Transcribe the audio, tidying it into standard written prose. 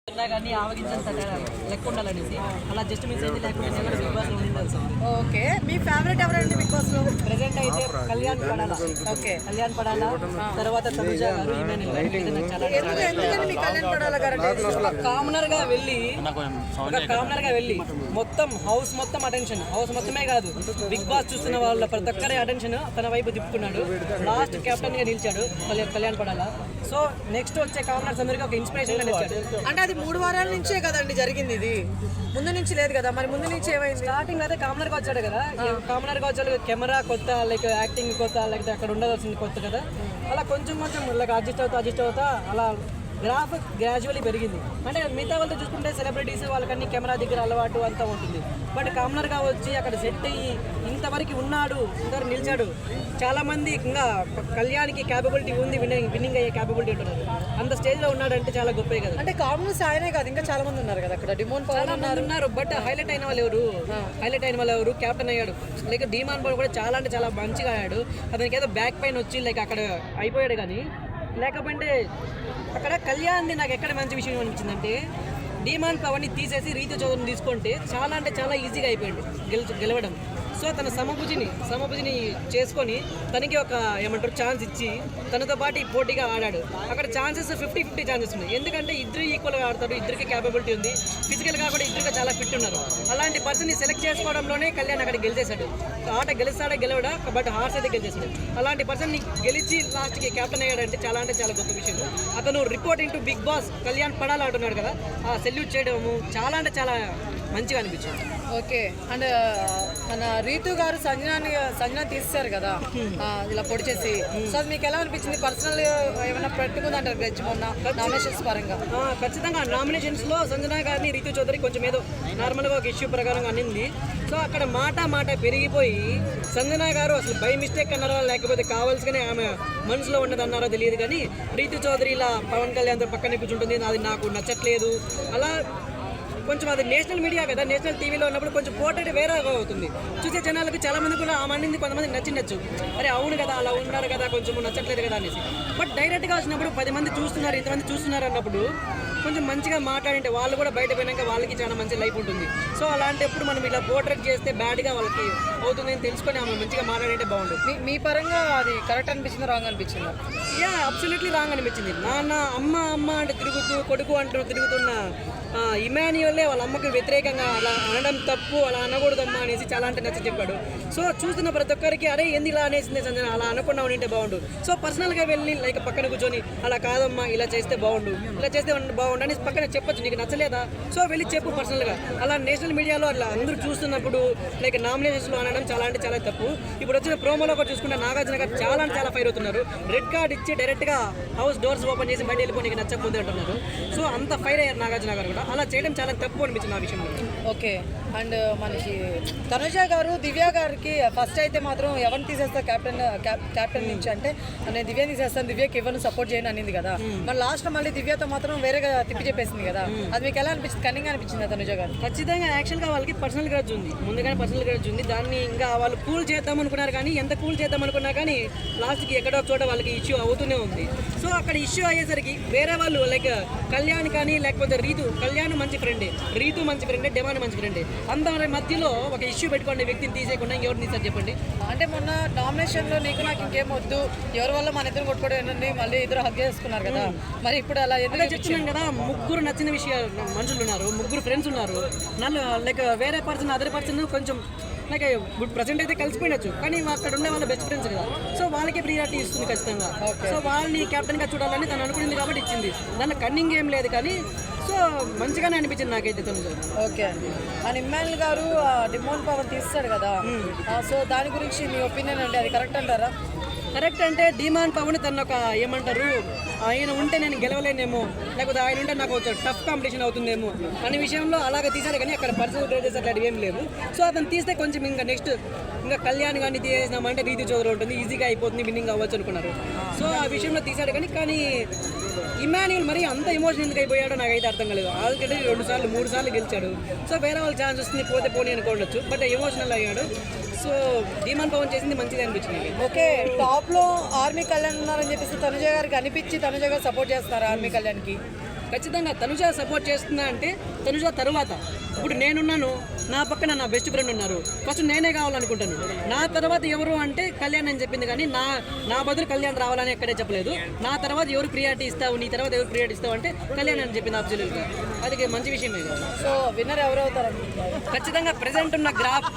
కానీ ఆవగించంత లెక్క ఉండాలనేసి అలా జస్ట్ మిస్ అయింది, లేకపోతే నెవర్ బిగ్ బాస్ లో ఉండింది తెలుసు. ఓకే, మీ ఫేవరెట్ ఎవరండి బిగ్ బాస్ లో? ప్రెసెంట్ అయితే కళ్యాణ్ పడాలా. ఓకే, కళ్యాణ్ పడాలా, తర్వాత తనుజ గారు, ఇమాన్యుల్ గారు. ఇది నాకు చాలా ఎందుకని మీ కళ్యాణ్ పడాల గారు కామనర్ గా వెళ్ళి మొత్తం హౌస్ మొత్తం అటెన్షన్, హౌస్ మొత్తమే కాదు బిగ్ బాస్ చూస్తున్న వాళ్ళ ప్రతి ఒక్కరి అటెన్షన్ తన వైపు తిప్పుకున్నాడు. లాస్ట్ కెప్టెన్ గా నిలిచాడు కళ్యాణ్ పడాలా. సో నెక్స్ట్ వచ్చే కామనర్స్ అందరికీ ఒక ఇన్స్పిరేషన్ గా నిలిచాడు. అంటే అది 3 వారాల నుంచే కదండి జరిగింది, ఇది ముందు నుంచి లేదు కదా. మరి ముందు నుంచి ఏమైంది? స్టార్టింగ్ అయితే కామనర్ గా వచ్చాడు కదా, కామనర్ గా వచ్చాడు. కెమెరా కొత్త, లైక్ యాక్టింగ్ కొత్త, లేకపోతే అక్కడ ఉండవలసింది కొత్త కదా. అలా కొంచెం లైక్ అడ్జస్ట్ అవుతా అలా గ్రాఫ్ గ్రాడ్యువల్లీ పెరిగింది. అంటే మిగతా వాళ్ళతో చూసుకుంటే సెలబ్రిటీస్ వాళ్ళకన్నీ కెమెరా దగ్గర అలవాటు అంతా ఉంటుంది. బట్ కామనర్గా వచ్చి అక్కడ సెట్ అయ్యి ఇంతవరకు ఉన్నాడు, ఇంతవరకు నిలిచాడు. చాలామంది ఇంకా కళ్యాణ్కి క్యాపబిలిటీ ఉంది, విన్నింగ్ అయ్యే క్యాపబిలిటీ ఉంటున్నారు. అంత స్టేజ్లో ఉన్నాడంటే చాలా గొప్పే కదా. అంటే కామనర్స్ ఆయనే కాదు, ఇంకా చాలా మంది ఉన్నారు కదా అక్కడ. డిమోన్ పవన్ ఉన్నారు, బట్ హైలైట్ అయిన వాళ్ళు ఎవరు? క్యాప్టెన్ అయ్యాడు. లైక్ డిమాన్ పవన్ కూడా చాలా అంటే చాలా మంచిగా ఆడాడు. అతనికి ఏదో బ్యాక్ పెయిన్ వచ్చి లైక్ అక్కడ అయిపోయాడు. కానీ లేకపోతే అక్కడ కళ్యాణ్ది నాకు ఎక్కడ మంచి విషయం అనిపించిందంటే, డిమాన్ పవర్ని తీసేసి రీతు చౌదరిని తీసుకుంటే చాలా అంటే చాలా ఈజీగా అయిపోయాడు గెలవడం. సో తన సమభుజిని చేసుకొని తనకి ఒక ఛాన్స్ ఇచ్చి తనతో పాటు పోటీగా ఆడాడు. అక్కడ ఛాన్సెస్ 50-50 ఛాన్సెస్ ఉన్నాయి. ఎందుకంటే ఇద్దరు ఈక్వల్గా ఆడతారు, ఇద్దరికి క్యాపబిలిటీ ఉంది, ఫిజికల్గా కూడా ఇద్దరుగా చాలా ఫిట్ ఉన్నారు. అలాంటి పర్సన్ని సెలెక్ట్ చేసుకోవడంలోనే కళ్యాణ్ అక్కడ గెలిచేశాడు. ఆట గెలుస్తాడా గెలవడా, బట్ హార్స్ అయితే గెలిచేశాడు. అలాంటి పర్సన్ని గెలిచి లాస్ట్కి క్యాప్టెన్ అయ్యాడంటే చాలా అంటే చాలా గొప్ప విషయం. అతను reporting to big boss Kalyan పడాలి అంటున్నాడు కదా, ఆ సెల్యూట్ చేయడము చాలా అంటే చాలా మంచిగా అనిపించింది. ఓకే, అండ్ మన రీతు గారు సంజన తీస్తారు కదా ఇలా పొడి చేసి. సో అది మీకు ఎలా అనిపించింది? పర్సనల్ ఏమైనా పెట్టుకుందంటారు గెలిచి మొన్న నామినేషన్స్ పరంగా? ఖచ్చితంగా నామినేషన్స్ లో సంజన గారిని రీతు చౌదరి కొంచెం ఏదో నార్మల్గా ఒక ఇష్యూ ప్రకారం అనింది. సో అక్కడ మాట పెరిగిపోయి సంజన గారు అసలు బై మిస్టేక్ అన్నారో లేకపోతే కావాల్సిగానే ఆమె మనసులో ఉన్నది అన్నారో తెలియదు. కానీ రీతు చౌదరి ఇలా పవన్ కళ్యాణ్తో పక్కనే కూర్చుంటుంది, అది నాకు నచ్చట్లేదు. అలా కొంచెం అది నేషనల్ మీడియా కదా, నేషనల్ టీవీలో ఉన్నప్పుడు కొంచెం పోర్ట్రేట్ వేరేగా అవుతుంది. చూసే జనాలకు చాలా మంది కూడా ఆ మందిని కొంతమంది నచ్చిండొచ్చు, అరే అవును కదా అలా ఉన్నారు కదా, కొంచెం నచ్చట్లేదు కదా అనేసి. బట్ డైరెక్ట్గా వచ్చినప్పుడు 10 మంది చూస్తున్నారు, ఇంతమంది చూస్తున్నారు అన్నప్పుడు కొంచెం మంచిగా మాట్లాడింటే వాళ్ళు కూడా బయట పోయినాక వాళ్ళకి చాలా మంచి లైఫ్ ఉంటుంది. సో అలాంటప్పుడు మనం ఇట్లా పోర్ట్రేట్ చేస్తే బ్యాడ్గా వాళ్ళకి అవుతుందని తెలుసుకొని ఆమె మంచిగా మాట్లాడింటే బాగుంటుంది. మీ పరంగా అది కరెక్ట్ అనిపించింది, రాంగ్ అనిపించింది? అబ్సల్యూట్లీ రాంగ్ అనిపించింది. నాన్న అమ్మ అంటే తిరుగుతూ కొడుకు అంటూ తిరుగుతున్న ఇమాన్యుయలే వాళ్ళ అమ్మకి వ్యతిరేకంగా అలా అనడం తప్పు, అలా అనకూడదమ్మా అనేసి చాలా అంటే నచ్చ చెప్పాడు. సో చూస్తున్న ప్రతి ఒక్కరికి అరే ఏంది ఇలా అనేసింది సంజన, అలా అనకుండా ఉంటే బాగుండు. సో పర్సనల్గా వెళ్ళి లైక్ పక్కన కూర్చొని అలా కాదమ్మా ఇలా చేస్తే బాగుండు, ఇలా చేస్తే బాగుండు అని పక్కన చెప్పొచ్చు. నీకు నచ్చలేదా సో వెళ్ళి చెప్పు పర్సనల్గా. అలా నేషనల్ మీడియాలో అలా అందరూ చూస్తున్నప్పుడు లైక్ నామినేషన్స్లో అనడం చాలా అంటే చాలా తప్పు. ఇప్పుడు వచ్చిన ప్రోమోలో కూడా చూసుకుంటే నాగార్జున గారు చాలా అంటే చాలా ఫైర్ అవుతున్నారు. రెడ్ కార్డ్ ఇచ్చి డైరెక్ట్గా హౌస్ డోర్స్ ఓపెన్ చేసి బయట వెళ్ళిపోయి నీకు నచ్చకపోతే అంటున్నారు. సో అంత ఫైర్ అయ్యారు నాగార్జున గారు కూడా. అలా చేయడం చాలా తప్పు అనిపించింది ఆ విషయంలో. ఓకే, అండ్ మనకి తనుజ గారు దివ్య గారికి ఫస్ట్ అయితే మాత్రం ఎవరిని తీసేస్తారు క్యాప్టెన్ నుంచి అంటే నేను దివ్య తీసేస్తాను, దివ్యకి ఎవరిని సపోర్ట్ చేయను అనింది కదా. మరి లాస్ట్ మళ్ళీ దివ్యతో మాత్రం వేరేగా తిప్పి చెప్పేసింది కదా. అది మీకు ఎలా అనిపించింది? కన్నింగ్ అనిపించింది తనుజ గారు? ఖచ్చితంగా యాక్చువల్గా వాళ్ళకి పర్సనల్ గ్రడ్జ్ ఉంది, ముందుగానే పర్సనల్ గ్రడ్జ్ ఉంది. దాన్ని ఇంకా వాళ్ళు కూల్ చేద్దాం అనుకున్నారు, కానీ ఎంత కూల్ చేద్దాం అనుకున్నా కానీ లాస్ట్కి ఎక్కడో చోట వాళ్ళకి ఇష్యూ అవుతూనే ఉంది. సో అక్కడ ఇష్యూ అయ్యేసరికి వేరే వాళ్ళు లైక్ కళ్యాణ్ కానీ లేకపోతే కళ్యాణ్ మంచి ఫ్రెండే, రీతు మంచి ఫ్రెండే, డెమాన్ మంచి ఫ్రెండే, అందరి మధ్యలో ఒక ఇష్యూ పెట్టుకోండి, వ్యక్తిని తీసేయకుండా ఎవరు తీసారు చెప్పండి. అంటే మొన్న నామినేషన్లో నీకు నాకు ఇంకేం వద్దు, ఎవరి వల్ల మన ఇద్దరు కొట్టుకోవడం ఏంటండి, మళ్ళీ ఇద్దరు హగ్ చేసుకున్నారు కదా. మరి ఇప్పుడు అలా ఎందుకు చెప్తున్నాను కదా, ముగ్గురు నచ్చిన మనుషులు ఉన్నారు, ముగ్గురు ఫ్రెండ్స్ ఉన్నారు. నన్ను లైక్ వేరే పర్సన్ అదర్ పర్సన్ కొంచెం లైక్ ఇప్పుడు ప్రజెంట్ అయితే కలిసిపోయినచ్చు, కానీ అక్కడ ఉండే వాళ్ళ బెస్ట్ ఫ్రెండ్స్ కదా. సో వాళ్ళకే ప్రియారిటీ ఇస్తుంది ఖచ్చితంగా. సో వాళ్ళని కెప్టెన్గా చూడాలని తను అనుకునింది కాబట్టి ఇచ్చింది, దాంట్లో కన్నింగ్ ఏం లేదు. కానీ సో మంచిగానే అనిపించింది నాకైతే తను. ఓకే అండి, అండ్ ఇమ్మాన్యుల్ గారు డిమోన్ పవర్ తీస్తాడు కదా, సో దాని గురించి మీ ఒపీనియన్ అండి, అది కరెక్ట్ అంటారా? కరెక్ట్ అంటే డిమాన్ పవన్ తను ఒక ఆయన ఉంటే నేను గెలవలేనేమో, లేకపోతే ఆయన ఉంటే నాకు టఫ్ కాంపిటీషన్ అవుతుందేమో అనే విషయంలో అలాగే తీశారు. కానీ అక్కడ పర్సనల్ గ్రేజెస్ అట్లాంటివి ఏం లేవు. సో అతను తీస్తే కొంచెం ఇంకా నెక్స్ట్ కళ్యాణ్ కానీ తీసేసినామంటే రీతి చౌదరి ఉంటుంది, ఈజీగా అయిపోతుంది, విన్నింగ్ అవ్వచ్చు అనుకున్నారు. సో ఆ విషయంలో తీశాడు. కానీ ఇమాన్యుయల్ మరి అంత ఎమోషన్ ఎందుకు అయిపోయాడో నాకైతే అర్థం కాలేదు. ఆల్రెడీ 2 సార్లు 3 సార్లు గెలిచాడు. సో వేరే వాళ్ళు ఛాన్స్ వస్తుంది, పోనీ అనుకోవచ్చు, బట్ ఎమోషనల్ అయ్యాడు. సో డిమాన్ పవన్ చేసింది మంచిది అనిపించింది. ఓకే, టాప్ లో ఆర్మీ కళ్యాణ్ ఉన్నారని చెప్పేసి తనుజ గారికి అనిపించి తనుజ గారు సపోర్ట్ చేస్తారా ఆర్మీ కళ్యాణ్కి? ఖచ్చితంగా తనుజ సపోర్ట్ చేస్తుందా అంటే తనుజ తరువాత ఇప్పుడు నేనున్నాను, నా పక్కన నా బెస్ట్ ఫ్రెండ్ ఉన్నారు, ఫస్ట్ నేనే కావాలనుకుంటాను. నా తర్వాత ఎవరు అంటే కళ్యాణ్ అని చెప్పింది, కానీ నా బదులు కళ్యాణ్ రావాలని ఎక్కడే చెప్పలేదు. నా తర్వాత ఎవరు ప్రియారిటీ ఇస్తావు, నీ తర్వాత ఎవరు ప్రియారిటీ ఇస్తావు అంటే కళ్యాణ్ అని చెప్పింది. అబ్సల్యూట్గా అది మంచి విషయమే కదా. సో విన్నర్ ఎవరు అవుతారు అనుకుంటున్నారు? ఖచ్చితంగా ప్రెసెంట్ ఉన్న గ్రాఫ్